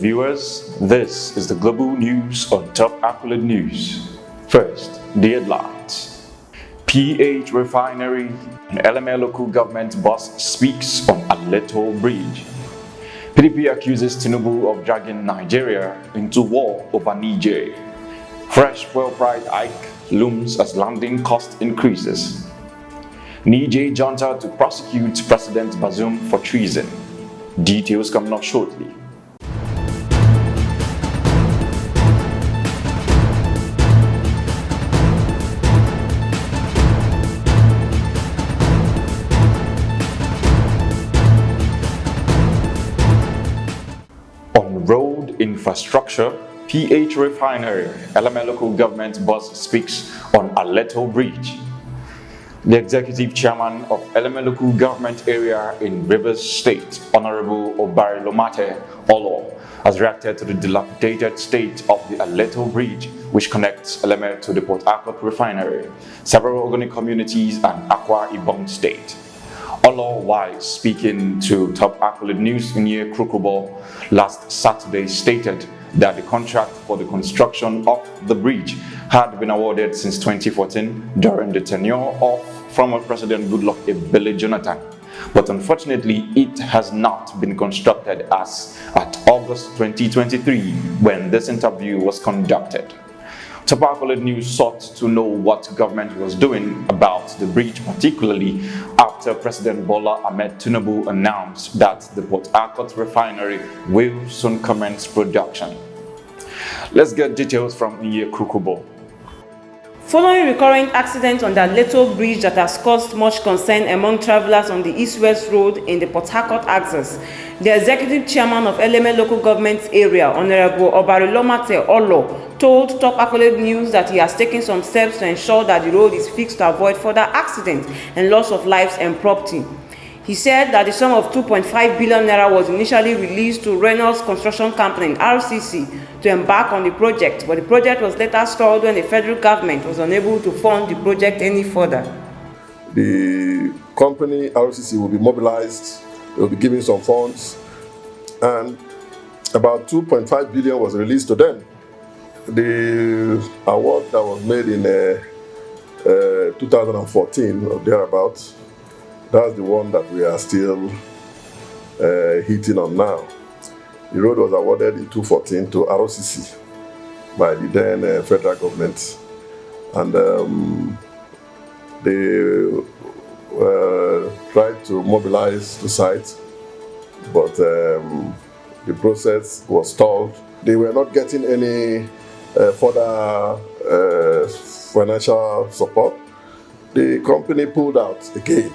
viewers, this is the global news on Top Accolade News. First, the headlines. PH Refinery and LMA local government boss speaks on Aleto Bridge. PDP accuses Tinubu of dragging Nigeria into war over Niger. Fresh fuel price hike looms as landing cost increases. Niger Junta to prosecute President Bazoum for treason. Details coming up shortly. On road infrastructure, PH Refinery, LMA local government boss speaks on Aleto Bridge. The executive chairman of LMA local government area in Rivers State, Honorable Obarilomate Olo, has reacted to the dilapidated state of the Aleto Bridge, which connects LMA to the Port Harcourt refinery, several organic communities, and Akwa Ibom State. Olo, while speaking to Top Accolade News in Krokobo last Saturday, stated that the contract for the construction of the bridge had been awarded since 2014 during the tenure of former President Goodluck Ebele Jonathan, but unfortunately it has not been constructed as at August 2023 when this interview was conducted. Top Accolade News sought to know what government was doing about the bridge, particularly after President Bola Ahmed Tinubu announced that the Port Harcourt refinery will soon commence production. Let's get details from Iye Kukubo. Following recurrent accidents on the Aleto Bridge that has caused much concern among travelers on the East-West Road in the Port Harcourt axis, the executive chairman of LMA local government area, Honorable Obarilomate Olo, told Top Accolade News that he has taken some steps to ensure that the road is fixed to avoid further accidents and loss of lives and property. He said that the sum of 2.5 billion naira was initially released to Reynolds Construction Company, RCC, to embark on the project, but the project was later stalled when the federal government was unable to fund the project any further. The company, RCC, will be mobilized, they will be given some funds, and about 2.5 billion was released to them. The award that was made in 2014 or thereabouts, that's the one that we are still hitting on now. The road was awarded in 2014 to ROCC by the then federal government, and they tried to mobilize the site, but the process was stalled. They were not getting any further financial support. The company pulled out again.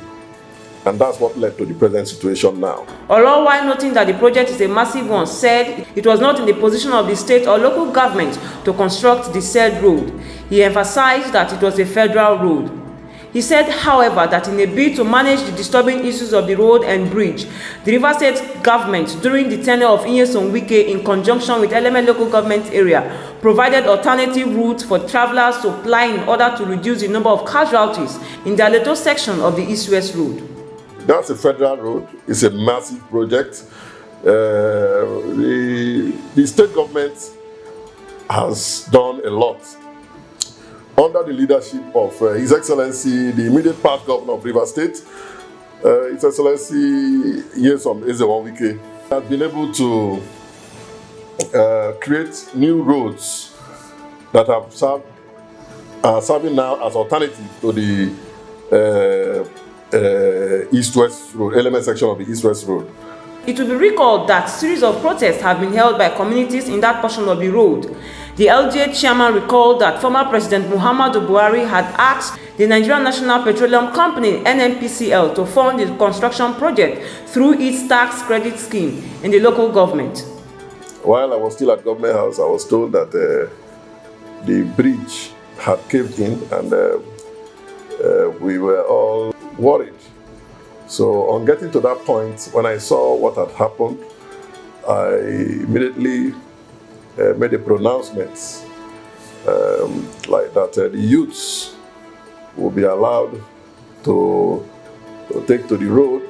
And that's what led to the present situation now. Although while noting that the project is a massive one, said it was not in the position of the state or local government to construct the said road. He emphasized that it was a federal road. He said, however, that in a bid to manage the disturbing issues of the road and bridge, the River State government, during the tenure of Nyesom Wike in conjunction with LMA local government area, provided alternative routes for travelers to ply in order to reduce the number of casualties in the Aleto section of the East-West Road. That's a federal road. It's a massive project. The state government has done a lot. Under the leadership of His Excellency, the immediate past governor of River State, His Excellency Nyesom Wike, has been able to create new roads that are serving now as alternative to the East-West Road, LMS section of the East-West Road. It will be recalled that series of protests have been held by communities in that portion of the road. The LGA chairman recalled that former President Muhammadu Buhari had asked the Nigerian National Petroleum Company, NNPCL, to fund the construction project through its tax credit scheme in the local government. While I was still at Government House, I was told that the bridge had caved in, and we were all worried. So on getting to that point, when I saw what had happened, I immediately made a pronouncement like that the youths will be allowed to take to the road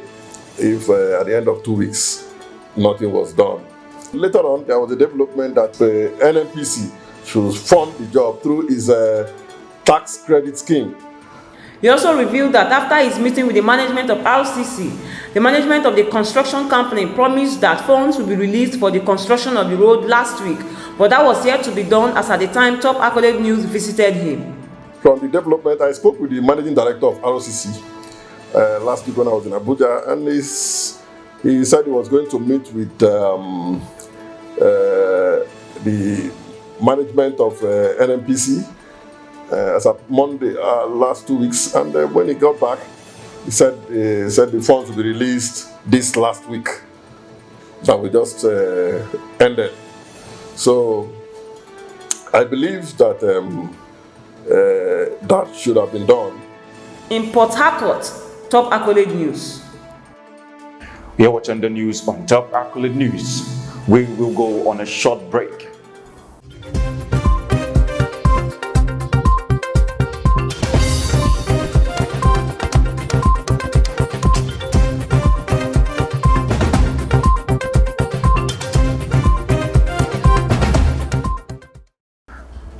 if at the end of 2 weeks nothing was done. Later on, there was a development that the NNPC should fund the job through his tax credit scheme. He also revealed that after his meeting with the management of RCC, the management of the construction company promised that funds will be released for the construction of the road last week, but that was yet to be done as at the time Top Accolade News visited him. From the development, I spoke with the managing director of RCC last week when I was in Abuja, and he said he was going to meet with the management of NNPC as of Monday last 2 weeks, and when he got back, he said the funds will be released this last week that we just ended. So I believe that that should have been done. In Port Harcourt, Top Accolade News. You're watching the news on Top Accolade News. We will go on a short break.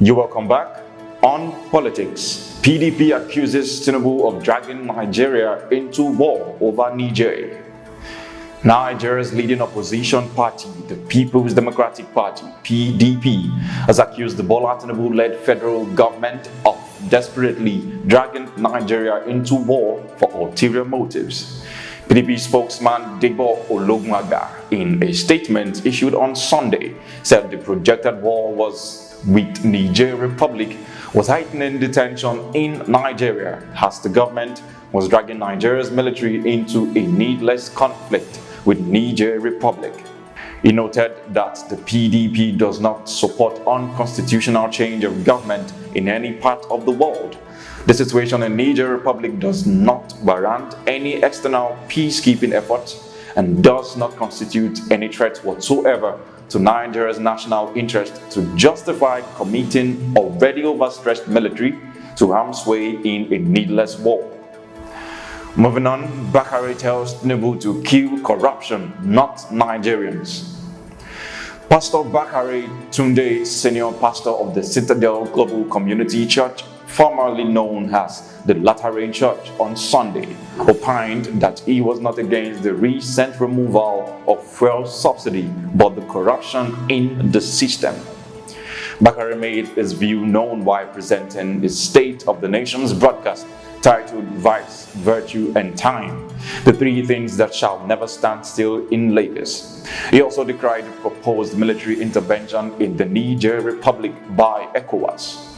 You're welcome back. On politics, PDP accuses Tinubu of dragging Nigeria into war over Niger. Nigeria's leading opposition party, the People's Democratic Party, PDP, has accused the Bola Tinubu-led federal government of desperately dragging Nigeria into war for ulterior motives. PDP spokesman Debo Ologmaga, in a statement issued on Sunday, said the projected war with Niger Republic was heightening the tension in Nigeria as the government was dragging Nigeria's military into a needless conflict with Niger Republic. He noted that the PDP does not support unconstitutional change of government in any part of the world. The situation in Niger Republic does not warrant any external peacekeeping efforts and does not constitute any threat whatsoever to Nigeria's national interest to justify committing already overstretched military to arm's way in a needless war. Moving on, Bakare tells Tinubu to kill corruption, not Nigerians. Pastor Bakare Tunde, senior pastor of the Citadel Global Community Church, formerly known as the Latter-rain Church, on Sunday, opined that he was not against the recent removal of fuel subsidy, but the corruption in the system. Bakare made his view known while presenting his State of the Nation's broadcast titled Vice, Virtue and Time, the three things that shall never stand still in Lagos. He also decried the proposed military intervention in the Niger Republic by ECOWAS.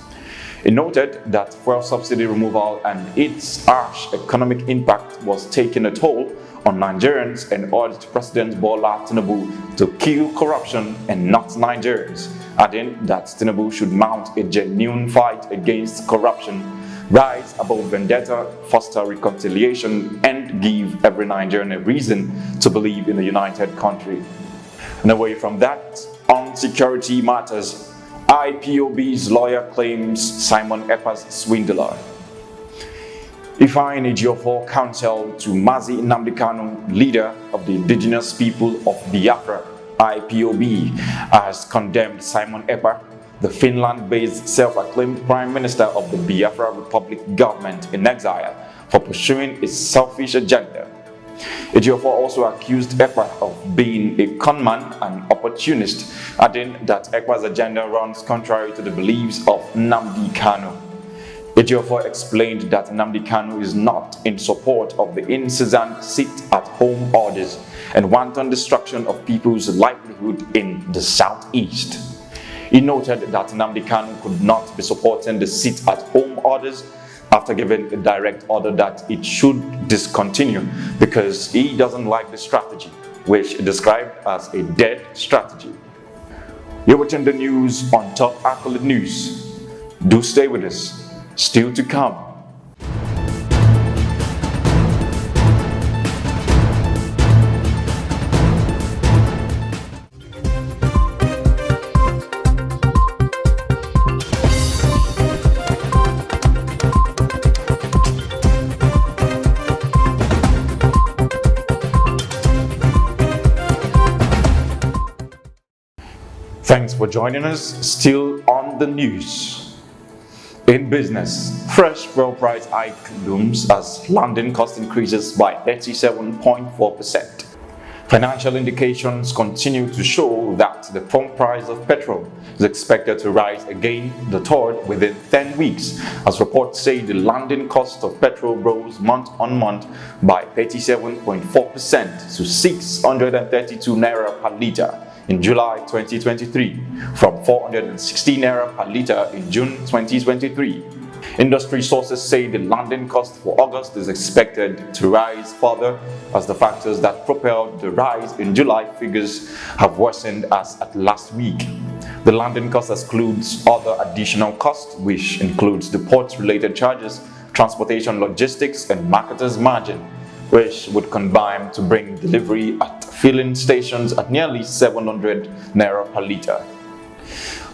He noted that fuel subsidy removal and its harsh economic impact was taking a toll on Nigerians and urged President Bola Tinubu to kill corruption and not Nigerians, adding that Tinubu should mount a genuine fight against corruption, rise above vendetta, foster reconciliation, and give every Nigerian a reason to believe in a united country. And away from that, on security matters, IPOB's lawyer claims Simon Ekpa's swindler. Ifeanyi Ejiofor, counsel to Mazi Nnamdi Kanu, leader of the indigenous people of Biafra, IPOB, has condemned Simon Ekpa, the Finland-based self-acclaimed prime minister of the Biafra Republic government in exile, for pursuing a selfish agenda. Ejiofor also accused Ekpa of being a conman and opportunist, adding that Ekpa's agenda runs contrary to the beliefs of Nnamdi Kanu. Ejiofor explained that Nnamdi Kanu is not in support of the incessant sit-at-home orders and wanton destruction of people's livelihood in the southeast. He noted that Nnamdi Kanu could not be supporting the sit-at-home orders after giving a direct order that it should discontinue because he doesn't like the strategy, which he described as a dead strategy. You're watching the news on Top Accolade News. Do stay with us. Still to come. Thanks for joining us. Still on the news. In business, fresh fuel price hike looms as landing cost increases by 37.4%. Financial indications continue to show that the pump price of petrol is expected to rise again, the third within 10 weeks, as reports say the landing cost of petrol rose month on month by 37.4% to 632 naira per litre in July 2023, from 460 naira per litre in June 2023. Industry sources say the landing cost for August is expected to rise further as the factors that propelled the rise in July figures have worsened as at last week. The landing cost excludes other additional costs, which includes the port-related charges, transportation logistics, and marketers' margin, which would combine to bring delivery at filling stations at nearly 700 naira per litre.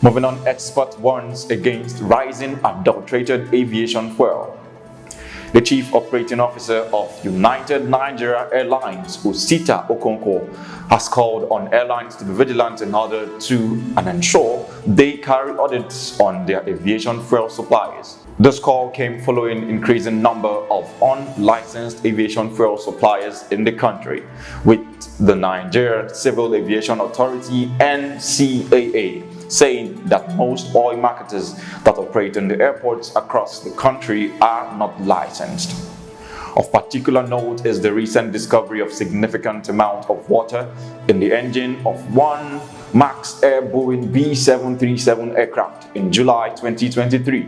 Moving on, expert warns against rising adulterated aviation fuel. The Chief Operating Officer of United Nigeria Airlines, Osita Okonkwo, has called on airlines to be vigilant in order to ensure they carry audits on their aviation fuel suppliers. This call came following increasing number of unlicensed aviation fuel suppliers in the country, with the Niger Civil Aviation Authority (NCAA) saying that most oil marketers that operate in the airports across the country are not licensed. Of particular note is the recent discovery of significant amount of water in the engine of one MAX Air Boeing B737 aircraft in July 2023.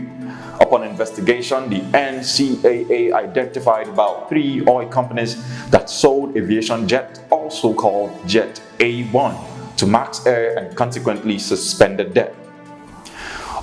Upon investigation, the NCAA identified about 3 oil companies that sold aviation jet, also called Jet A1, to Max Air and consequently suspended them.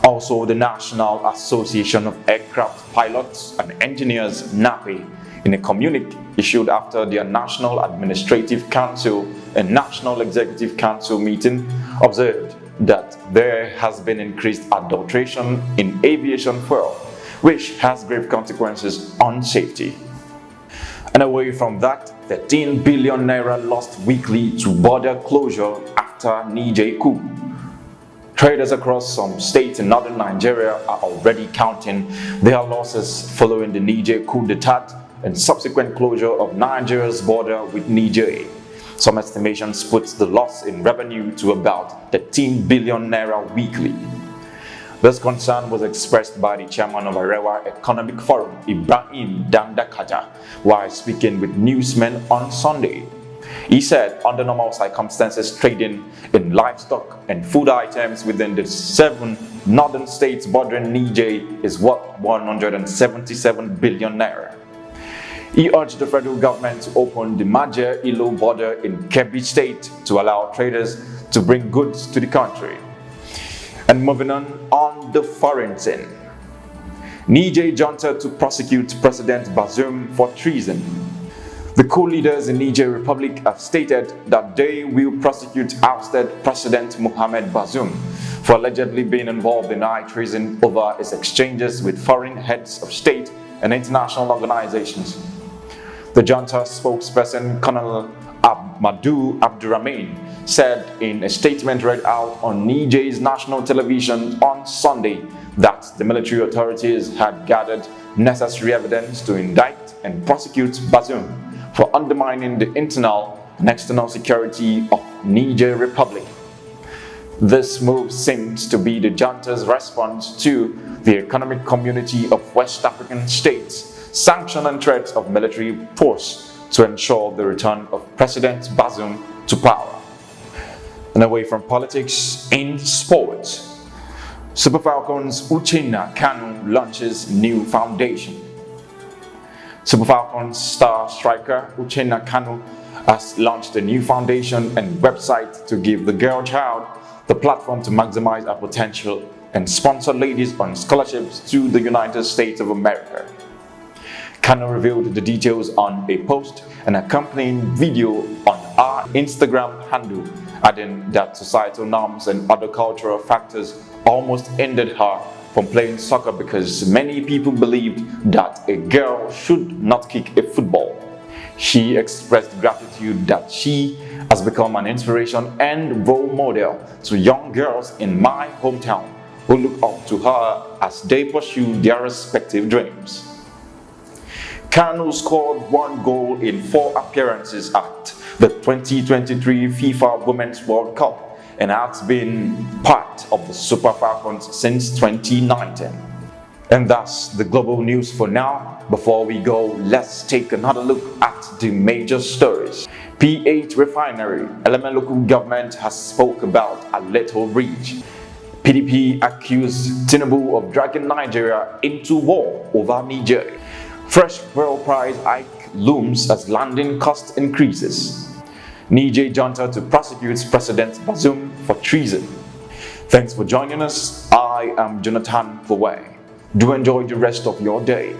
Also, the National Association of Aircraft Pilots and Engineers (NAPE), in a communique issued after their National Administrative Council and National Executive Council meeting, observed that there has been increased adulteration in aviation fuel, which has grave consequences on safety. And away from that, 13 billion naira lost weekly to border closure after Niger coup. Traders across some states in northern Nigeria are already counting their losses following the Niger coup d'etat and subsequent closure of Nigeria's border with Niger. Some estimations put the loss in revenue to about 13 billion naira weekly. This concern was expressed by the chairman of Arewa Economic Forum, Ibrahim Dandakaja, while speaking with newsmen on Sunday. He said, under normal circumstances, trading in livestock and food items within the 7 northern states bordering Niger is worth 177 billion naira. He urged the federal government to open the Niger-Ilo border in Kebbi State to allow traders to bring goods to the country. And moving on the foreign scene. Niger Junta to prosecute President Bazoum for treason. The coup leaders in Niger Republic have stated that they will prosecute ousted President Mohamed Bazoum for allegedly being involved in high treason over his exchanges with foreign heads of state and international organizations. The junta spokesperson, Colonel Ahmadou Abdurrahman, said in a statement read out on Niger's national television on Sunday that the military authorities had gathered necessary evidence to indict and prosecute Bazoum for undermining the internal and external security of Niger Republic. This move seems to be the junta's response to the Economic Community of West African States' sanction and threats of military force to ensure the return of President Bazoum to power. And away from politics, in sports, Super Falcons Uchenna Kanu launches new foundation. Super Falcons star striker Uchenna Kanu has launched a new foundation and website to give the girl child the platform to maximize her potential and sponsor ladies on scholarships to the United States of America. Kanu revealed the details on a post and accompanying video on our Instagram handle, adding that societal norms and other cultural factors almost ended her from playing soccer because many people believed that a girl should not kick a football. She expressed gratitude that she has become an inspiration and role model to young girls in my hometown who look up to her as they pursue their respective dreams. Kanu scored 1 goal in 4 appearances at the 2023 FIFA Women's World Cup and has been part of the Super Falcons since 2019. And that's the global news for now. Before we go, let's take another look at the major stories. P8 refinery, LMA local government has spoke about a little breach. PDP accused Tinubu of dragging Nigeria into war over Niger. Fresh fuel price hike looms as landing cost increases. Niger Junta to prosecute President Bazoum for treason. Thanks for joining us. I am Jonathan Faway. Do enjoy the rest of your day.